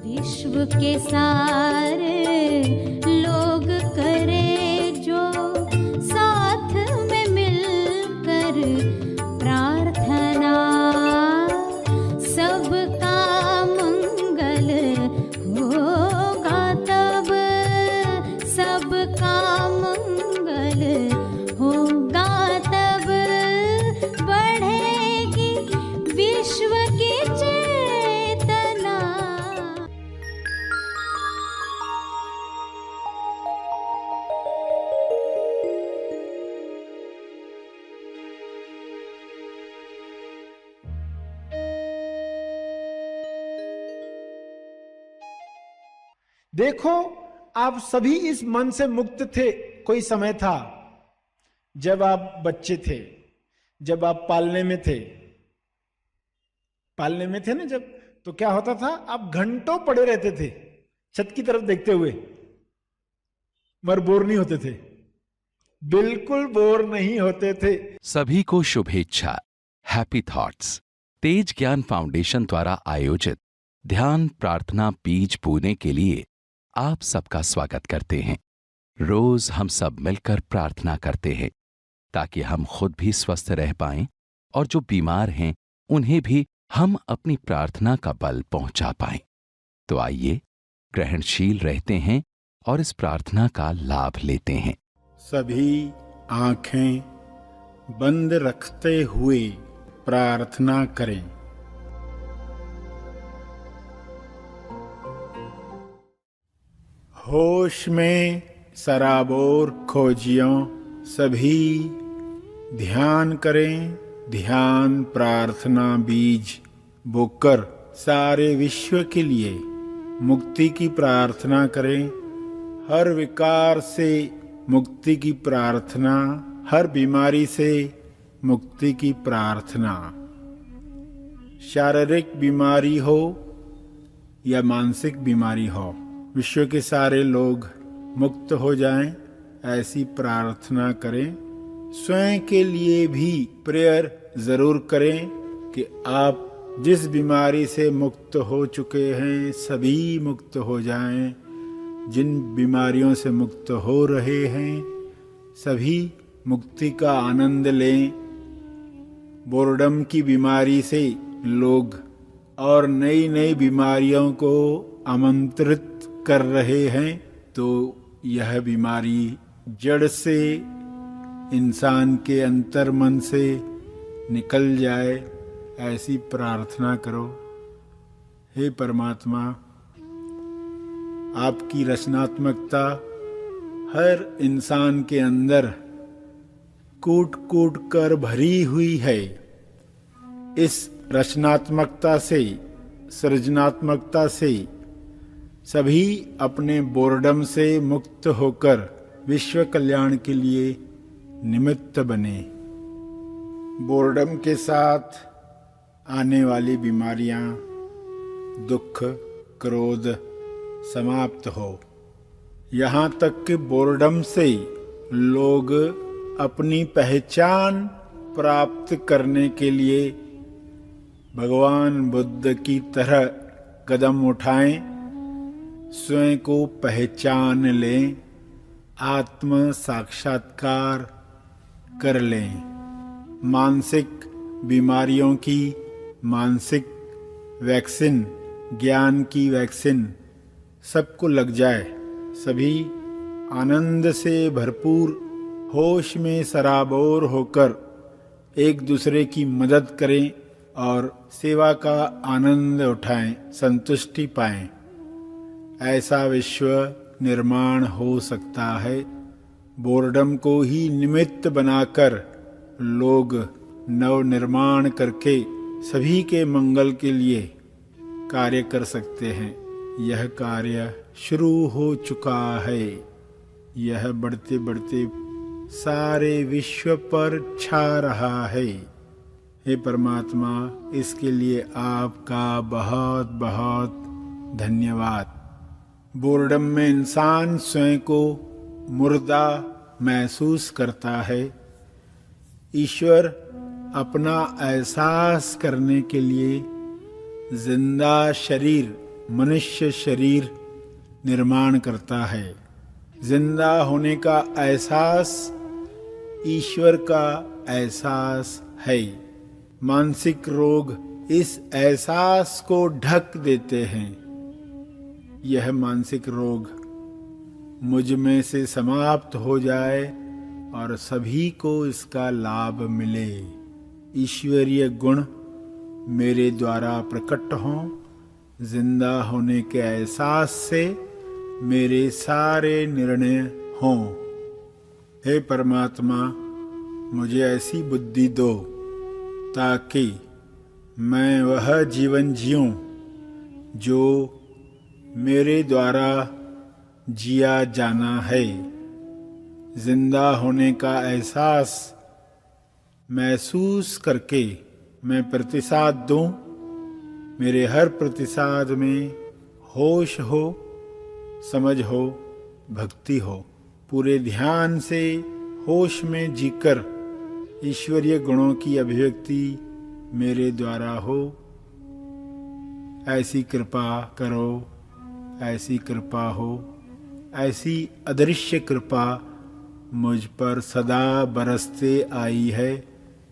विश्व के सारे लोग करे जो साथ में मिलकर प्रार्थना, सबका मंगल होगा तब, सबका मंगल होगा तब, बढ़ेगी विश्व की चेतना। देखो, आप सभी इस मन से मुक्त थे। कोई समय था जब आप बच्चे थे, जब आप पालने में थे ना, जब तो क्या होता था, आप घंटों पड़े रहते थे छत की तरफ देखते हुए, मगर बोर नहीं होते थे, बिल्कुल बोर नहीं होते थे। सभी को शुभेच्छा। हैप्पी थॉट्स तेज ज्ञान फाउंडेशन द्वारा आयोजित ध्यान प्रार्थना बीज बोने के लिए आप सबका स्वागत करते हैं। रोज हम सब मिलकर प्रार्थना करते हैं ताकि हम खुद भी स्वस्थ रह पाएं और जो बीमार हैं उन्हें भी हम अपनी प्रार्थना का बल पहुंचा पाएं। तो आइए ग्रहणशील रहते हैं और इस प्रार्थना का लाभ लेते हैं। सभी आंखें बंद रखते हुए प्रार्थना करें। होश में सराबोर खोजियों सभी ध्यान करें। ध्यान प्रार्थना बीज बोकर सारे विश्व के लिए मुक्ति की प्रार्थना करें। हर विकार से मुक्ति की प्रार्थना, हर बीमारी से मुक्ति की प्रार्थना। शारीरिक बीमारी हो या मानसिक बीमारी हो, विश्व के सारे लोग मुक्त हो जाएं, ऐसी प्रार्थना करें। स्वयं के लिए भी प्रेयर जरूर करें कि आप जिस बीमारी से मुक्त हो चुके हैं सभी मुक्त हो जाएं। जिन बीमारियों से मुक्त हो रहे हैं सभी मुक्ति का आनंद लें। बोर्डम की बीमारी से लोग और नई नई बीमारियों को आमंत्रित कर रहे हैं, तो यह बीमारी जड़ से इंसान के अंतर मन से निकल जाए, ऐसी प्रार्थना करो। हे परमात्मा, आपकी रचनात्मकता हर इंसान के अंदर कूट कूट कर भरी हुई है। इस रचनात्मकता से, सृजनात्मकता से सभी अपने बोर्डम से मुक्त होकर विश्व कल्याण के लिए निमित्त बने। बोर्डम के साथ आने वाली बीमारियां, दुख, क्रोध समाप्त हो। यहाँ तक कि बोर्डम से लोग अपनी पहचान प्राप्त करने के लिए भगवान बुद्ध की तरह कदम उठाएं, स्वयं को पहचान लें, आत्म साक्षात्कार कर लें। मानसिक बीमारियों की मानसिक वैक्सीन, ज्ञान की वैक्सीन सबको लग जाए। सभी आनंद से भरपूर होश में सराबोर होकर एक दूसरे की मदद करें और सेवा का आनंद उठाएं, संतुष्टि पाएं। ऐसा विश्व निर्माण हो सकता है। बोर्डम को ही निमित्त बनाकर लोग नव निर्माण करके सभी के मंगल के लिए कार्य कर सकते हैं। यह कार्य शुरू हो चुका है। यह बढ़ते बढ़ते सारे विश्व पर छा रहा है। हे परमात्मा, इसके लिए आपका बहुत बहुत धन्यवाद। बोर्डम में इंसान स्वयं को मुर्दा महसूस करता है। ईश्वर अपना एहसास करने के लिए जिंदा शरीर मनुष्य शरीर निर्माण करता है। जिंदा होने का एहसास ईश्वर का एहसास है। मानसिक रोग इस एहसास को ढक देते हैं। यह मानसिक रोग मुझ में से समाप्त हो जाए और सभी को इसका लाभ मिले। ईश्वरीय गुण मेरे द्वारा प्रकट हों। जिंदा होने के एहसास से मेरे सारे निर्णय हों। हे परमात्मा, मुझे ऐसी बुद्धि दो ताकि मैं वह जीवन जीऊं जो मेरे द्वारा जिया जाना है। जिंदा होने का एहसास महसूस करके मैं प्रतिसाद दूं। मेरे हर प्रतिसाद में होश हो, समझ हो, भक्ति हो। पूरे ध्यान से होश में जीकर ईश्वरीय गुणों की अभिव्यक्ति मेरे द्वारा हो। ऐसी कृपा करो, ऐसी कृपा हो, ऐसी अदृश्य कृपा मुझ पर सदा बरसते आई है।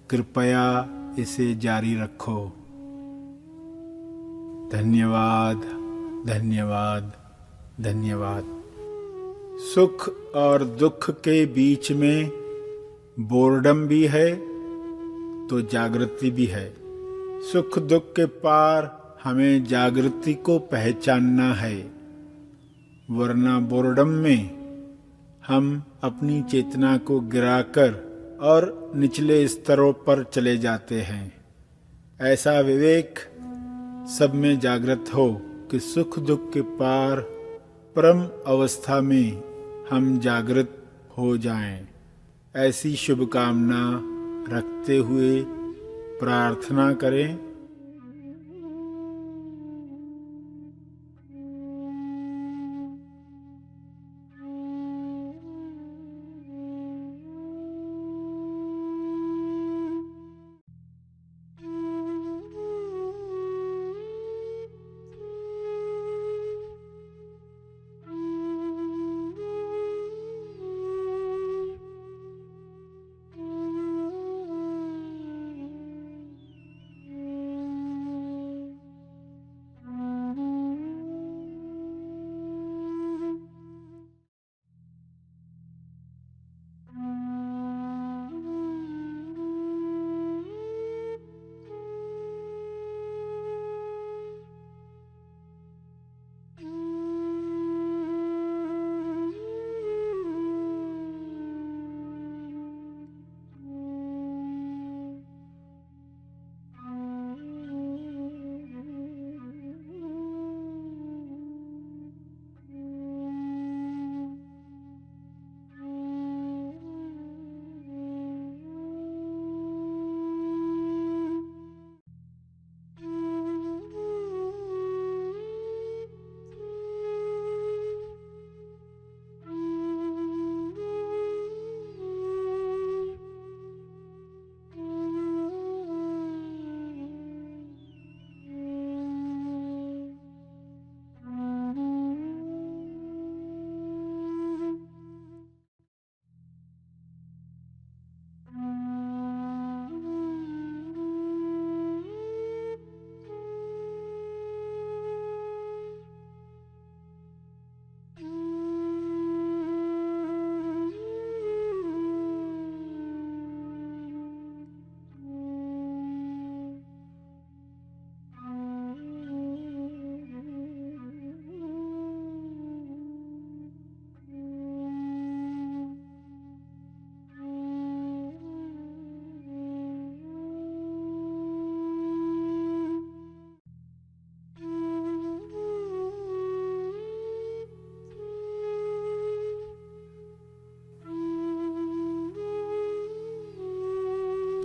कृपया इसे जारी रखो। धन्यवाद, धन्यवाद, धन्यवाद। सुख और दुख के बीच में बोर्डम भी है तो जागृति भी है। सुख दुख के पार हमें जागृति को पहचानना है, वरना बोर्डम में हम अपनी चेतना को गिराकर और निचले स्तरों पर चले जाते हैं। ऐसा विवेक सब में जागृत हो कि सुख दुख के पार परम अवस्था में हम जागृत हो जाएं। ऐसी शुभकामना रखते हुए प्रार्थना करें।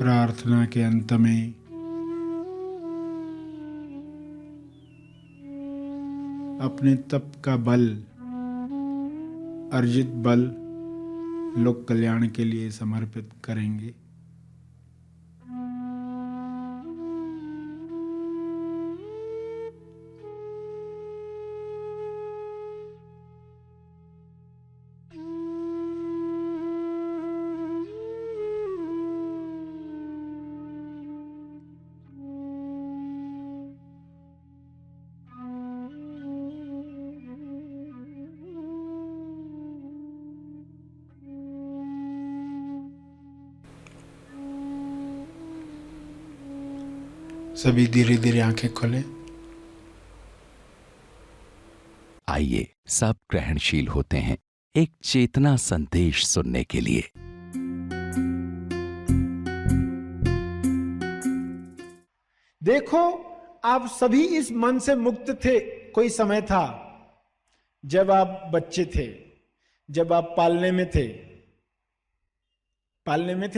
प्रार्थना के अंत में अपने तप का बल, अर्जित बल लोक कल्याण के लिए समर्पित करेंगे। सभी धीरे धीरे आंखें खोलें। आइए सब ग्रहणशील होते हैं एक चेतना संदेश सुनने के लिए। देखो, आप सभी इस मन से मुक्त थे। कोई समय था जब आप बच्चे थे, जब आप पालने में थे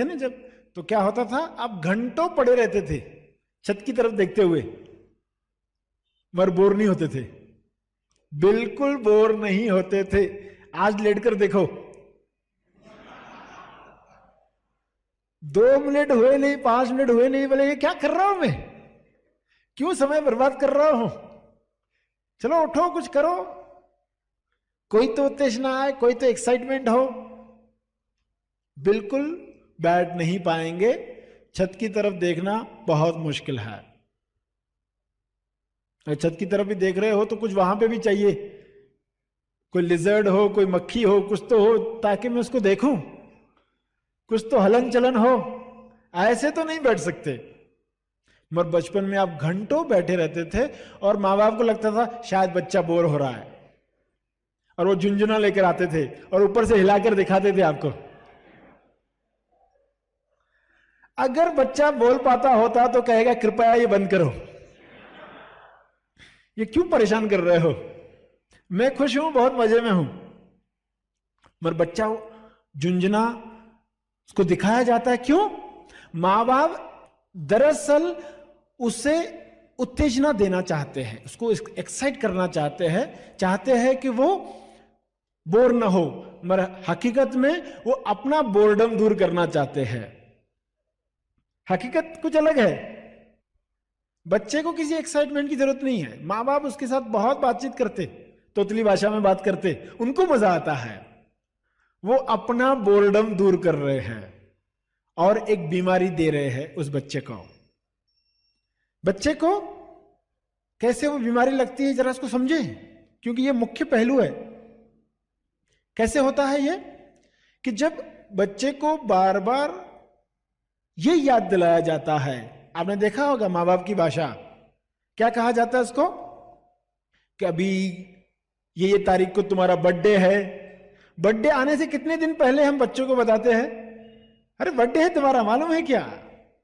ना जब, तो क्या होता था, आप घंटों पड़े रहते थे छत की तरफ देखते हुए, मगर बोर नहीं होते थे। बिल्कुल बोर नहीं होते थे। आज लेटकर देखो, 2 मिनट हुए नहीं, 5 मिनट हुए नहीं, बोले ये क्या कर रहा हूं मैं, क्यों समय बर्बाद कर रहा हूं, चलो उठो कुछ करो। कोई तो उत्तेजना आए, कोई तो एक्साइटमेंट हो, बिल्कुल बैठ नहीं पाएंगे। छत की तरफ देखना बहुत मुश्किल है। अगर छत की तरफ भी देख रहे हो तो कुछ वहां पे भी चाहिए, कोई लिजर्ड हो, कोई मक्खी हो, कुछ तो हो ताकि मैं उसको देखूं, कुछ तो हलन चलन हो। ऐसे तो नहीं बैठ सकते। मगर बचपन में आप घंटों बैठे रहते थे और माँ बाप को लगता था शायद बच्चा बोर हो रहा है, और वो झुंझुना लेकर आते थे और ऊपर से हिलाकर दिखाते थे आपको। अगर बच्चा बोल पाता होता तो कहेगा कृपया ये बंद करो, ये क्यों परेशान कर रहे हो, मैं खुश हूं, बहुत मजे में हूं। मगर बच्चा झुंझुना उसको दिखाया जाता है, क्यों? माँ बाप दरअसल उसे उत्तेजना देना चाहते हैं, उसको एक्साइट करना चाहते हैं कि वो बोर ना हो, मगर हकीकत में वो अपना बोर्डम दूर करना चाहते हैं। हकीकत कुछ अलग है। बच्चे को किसी एक्साइटमेंट की जरूरत नहीं है। माँ बाप उसके साथ बहुत बातचीत करते, तोतली भाषा में बात करते, उनको मजा आता है। वो अपना बोर्डम दूर कर रहे हैं और एक बीमारी दे रहे हैं उस बच्चे को। बच्चे को कैसे वो बीमारी लगती है जरा उसको समझे, क्योंकि ये मुख्य पहलू है। कैसे होता है ये कि जब बच्चे को बार बार ये याद दिलाया जाता है, आपने देखा होगा माँ बाप की भाषा, क्या कहा जाता है उसको कि अभी ये तारीख को तुम्हारा बर्थडे है। बर्थडे आने से कितने दिन पहले हम बच्चों को बताते हैं, अरे बर्थडे है तुम्हारा, मालूम है क्या,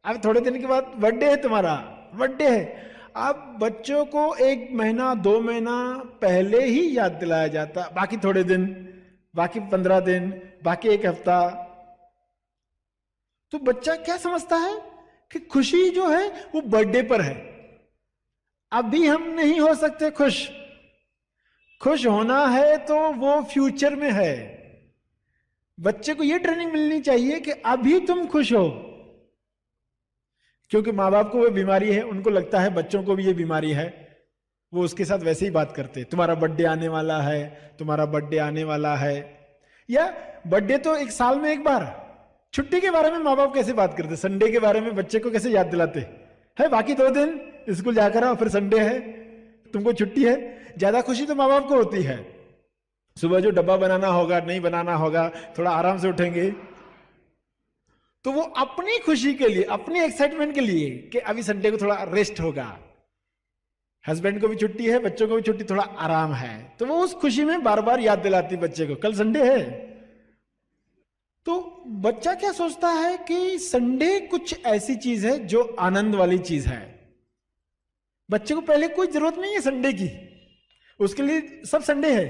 अब थोड़े दिन के बाद बर्थडे है तुम्हारा, बर्थडे है। अब बच्चों को 1 महीना 2 महीना पहले ही याद दिलाया जाता, बाकी थोड़े दिन, बाकी 15 दिन, बाकी 1 हफ्ता। तो बच्चा क्या समझता है कि खुशी जो है वो बर्थडे पर है। अभी हम नहीं हो सकते खुश, खुश होना है तो वो फ्यूचर में है। बच्चे को ये ट्रेनिंग मिलनी चाहिए कि अभी तुम खुश हो, क्योंकि माँ बाप को वो बीमारी है, उनको लगता है बच्चों को भी ये बीमारी है। वो उसके साथ वैसे ही बात करते, तुम्हारा बर्थडे आने वाला है, तुम्हारा बर्थडे आने वाला है। या बर्थडे तो 1 साल में 1 बार। छुट्टी के बारे में माँ बाप कैसे बात करते, संडे के बारे में बच्चे को कैसे याद दिलाते है, बाकी 2 दिन स्कूल जाकर आओ, फिर संडे है, तुमको छुट्टी है। ज्यादा खुशी तो माँ बाप को होती है, सुबह जो डब्बा बनाना होगा, नहीं बनाना होगा, थोड़ा आराम से उठेंगे, तो वो अपनी खुशी के लिए, अपनी एक्साइटमेंट के लिए कि अभी संडे को थोड़ा रेस्ट होगा, हस्बैंड को भी छुट्टी है, बच्चों को भी छुट्टी, थोड़ा आराम है, तो वो उस खुशी में बार बार याद दिलाती बच्चे को कल संडे है। तो बच्चा क्या सोचता है कि संडे कुछ ऐसी चीज है जो आनंद वाली चीज है। बच्चे को पहले कोई जरूरत नहीं है संडे की, उसके लिए सब संडे है,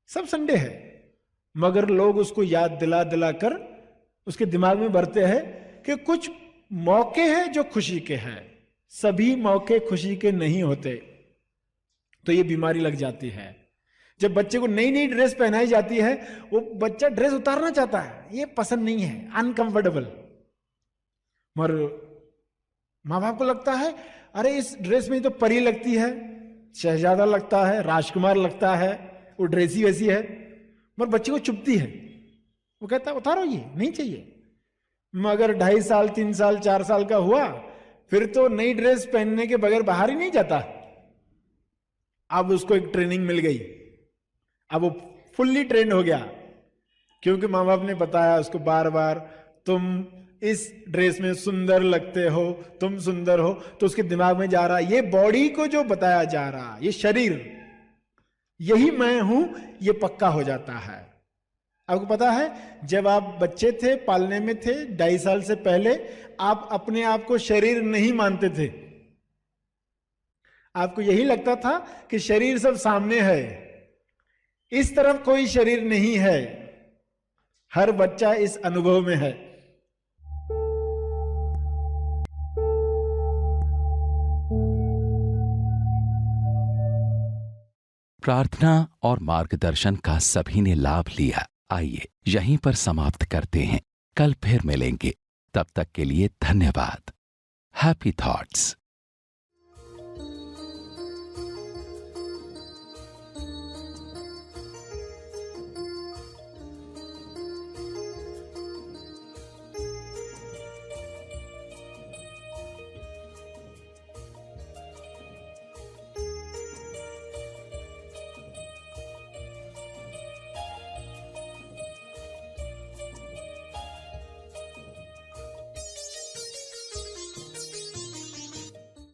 सब संडे है। मगर लोग उसको याद दिला दिला कर उसके दिमाग में भरते हैं कि कुछ मौके हैं जो खुशी के हैं, सभी मौके खुशी के नहीं होते। तो ये बीमारी लग जाती है। जब बच्चे को नई नई ड्रेस पहनाई जाती है, वो बच्चा ड्रेस उतारना चाहता है, ये पसंद नहीं है, अनकंफर्टेबल। मगर माँ बाप को लगता है अरे इस ड्रेस में तो परी लगती है, शहजादा लगता है, राजकुमार लगता है, वो ड्रेस ही वैसी है। मगर बच्चे को चुभती है, वो कहता है उतारो, ये नहीं चाहिए। मगर 2.5 साल 3 साल 4 साल का हुआ, फिर तो नई ड्रेस पहनने के बगैर बाहर ही नहीं जाता। अब उसको एक ट्रेनिंग मिल गई, अब वो फुल्ली ट्रेंड हो गया, क्योंकि माँ बाप ने बताया उसको बार बार, तुम इस ड्रेस में सुंदर लगते हो, तुम सुंदर हो, तो उसके दिमाग में जा रहा, ये बॉडी को जो बताया जा रहा, ये शरीर, यही मैं हूं, ये पक्का हो जाता है। आपको पता है, जब आप बच्चे थे, पालने में थे, 2.5 साल से पहले, आप अपने आप को शरीर नहीं मानते थे। आपको यही लगता था कि शरीर सब सामने है, इस तरफ कोई शरीर नहीं है। हर बच्चा इस अनुभव में है। प्रार्थना और मार्गदर्शन का सभी ने लाभ लिया। आइए यहीं पर समाप्त करते हैं, कल फिर मिलेंगे। तब तक के लिए धन्यवाद। Happy thoughts.